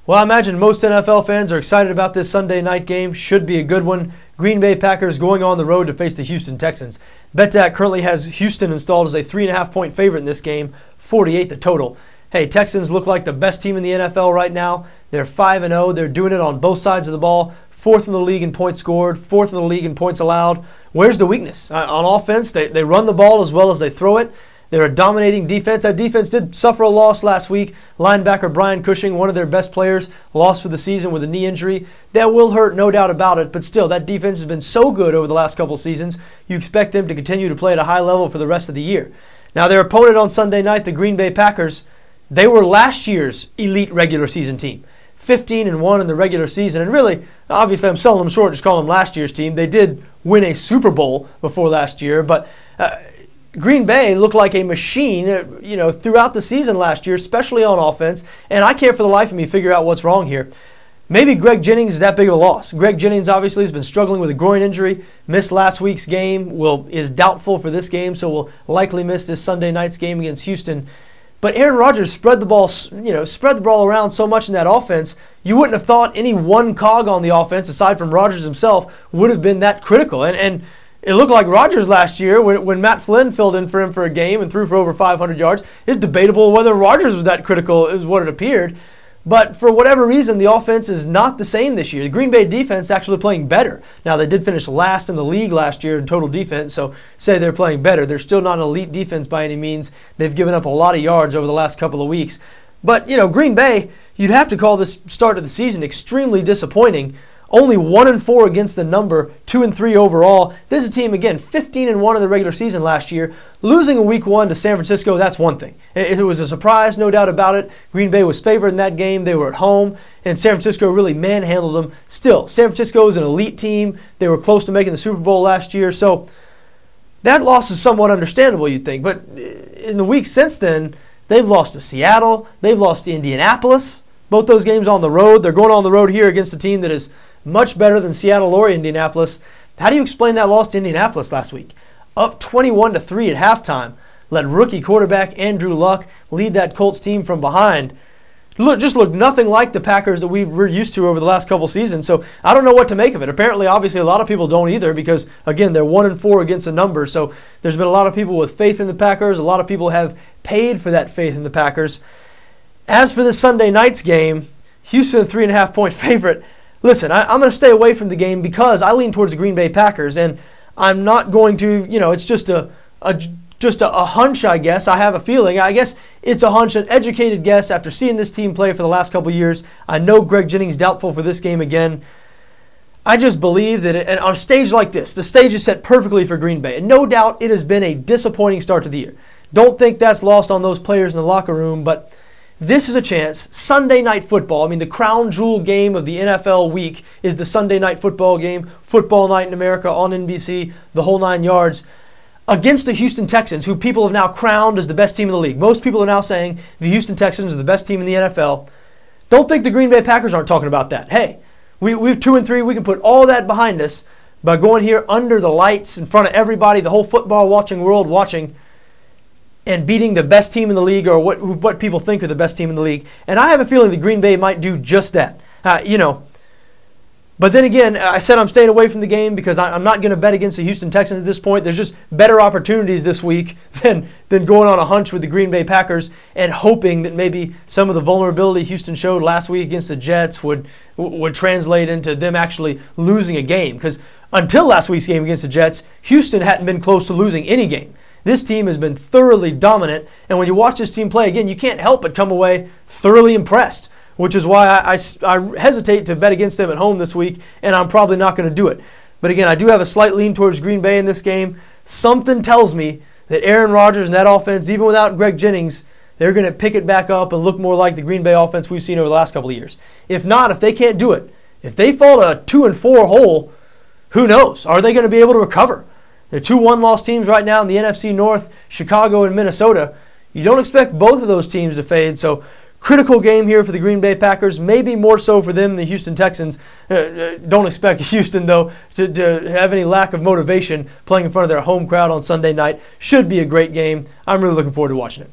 Well, I imagine most NFL fans are excited about this Sunday night game. Should be a good one. Green Bay Packers going on the road to face the Houston Texans. BETDAQ currently has Houston installed as a 3.5-point favorite in this game, 48 the total. Hey, Texans look like the best team in the NFL right now. They're 5-0. They're doing it on both sides of the ball. 4th in the league in points scored, 4th in the league in points allowed. Where's the weakness? On offense, they run the ball as well as they throw it. They're a dominating defense. That defense did suffer a loss last week. Linebacker Brian Cushing, one of their best players, lost for the season with a knee injury. That will hurt, no doubt about it, but still, that defense has been so good over the last couple seasons. You expect them to continue to play at a high level for the rest of the year. Now, their opponent on Sunday night, the Green Bay Packers, they were last year's elite regular season team. 15-1 in the regular season, and really, obviously I'm selling them short just calling them last year's team. They did win a Super Bowl before last year, but Green Bay looked like a machine, throughout the season last year, especially on offense, and I can't for the life of me figure out what's wrong here. Maybe Greg Jennings is that big of a loss. Greg Jennings obviously has been struggling with a groin injury, missed last week's game, is doubtful for this game, so will likely miss this Sunday night's game against Houston. But Aaron Rodgers spread the ball around so much in that offense, you wouldn't have thought any one cog on the offense, aside from Rodgers himself, would have been that critical. And it looked like Rodgers last year, when Matt Flynn filled in for him for a game and threw for over 500 yards, it's debatable whether Rodgers was that critical is what it appeared. But for whatever reason, the offense is not the same this year. The Green Bay defense is actually playing better. Now, they did finish last in the league last year in total defense, so say they're playing better. They're still not an elite defense by any means. They've given up a lot of yards over the last couple of weeks. But, Green Bay, you'd have to call this start of the season extremely disappointing. Only 1-4 against the number, 2-3 overall. This is a team, again, 15-1 in the regular season last year. Losing in Week 1 to San Francisco, that's one thing. It was a surprise, no doubt about it. Green Bay was favored in that game. They were at home, and San Francisco really manhandled them. Still, San Francisco is an elite team. They were close to making the Super Bowl last year, so that loss is somewhat understandable, you'd think. But in the weeks since then, they've lost to Seattle. They've lost to Indianapolis. Both those games on the road. They're going on the road here against a team that is much better than Seattle or Indianapolis. How do you explain that loss to Indianapolis last week? Up 21-3 at halftime. Let rookie quarterback Andrew Luck lead that Colts team from behind. Just looked nothing like the Packers that we were used to over the last couple seasons. So I don't know what to make of it. Apparently, obviously, a lot of people don't either because, again, they're 1-4 against the number. So there's been a lot of people with faith in the Packers. A lot of people have paid for that faith in the Packers. As for this Sunday night's game, Houston 3.5-point favorite. Listen, I'm going to stay away from the game because I lean towards the Green Bay Packers, and I'm not going to, it's just a hunch, I guess. I have a feeling. I guess it's a hunch, an educated guess after seeing this team play for the last couple of years. I know Greg Jennings doubtful for this game again. I just believe that and on a stage like this, the stage is set perfectly for Green Bay, and no doubt it has been a disappointing start to the year. Don't think that's lost on those players in the locker room, but this is a chance. Sunday Night Football, the crown jewel game of the NFL week is the Sunday Night Football game, football night in America on NBC, the whole 9 yards, against the Houston Texans, who people have now crowned as the best team in the league. Most people are now saying the Houston Texans are the best team in the NFL. Don't think the Green Bay Packers aren't talking about that. Hey, we're 2-3. We can put all that behind us by going here under the lights in front of everybody, the whole football watching world watching, and beating the best team in the league, or what people think are the best team in the league. And I have a feeling the Green Bay might do just that. But then again, I said I'm staying away from the game because I'm not going to bet against the Houston Texans at this point. There's just better opportunities this week than going on a hunch with the Green Bay Packers and hoping that maybe some of the vulnerability Houston showed last week against the Jets would translate into them actually losing a game. Because until last week's game against the Jets, Houston hadn't been close to losing any game. This team has been thoroughly dominant, and when you watch this team play, again, you can't help but come away thoroughly impressed, which is why I hesitate to bet against them at home this week, and I'm probably not going to do it. But again, I do have a slight lean towards Green Bay in this game. Something tells me that Aaron Rodgers and that offense, even without Greg Jennings, they're going to pick it back up and look more like the Green Bay offense we've seen over the last couple of years. If not, if they can't do it, if they fall to a 2-4 hole, who knows? Are they going to be able to recover? They're 2 one-loss teams right now in the NFC North, Chicago and Minnesota. You don't expect both of those teams to fade, so critical game here for the Green Bay Packers, maybe more so for them than the Houston Texans. Don't expect Houston, though, to have any lack of motivation playing in front of their home crowd on Sunday night. Should be a great game. I'm really looking forward to watching it.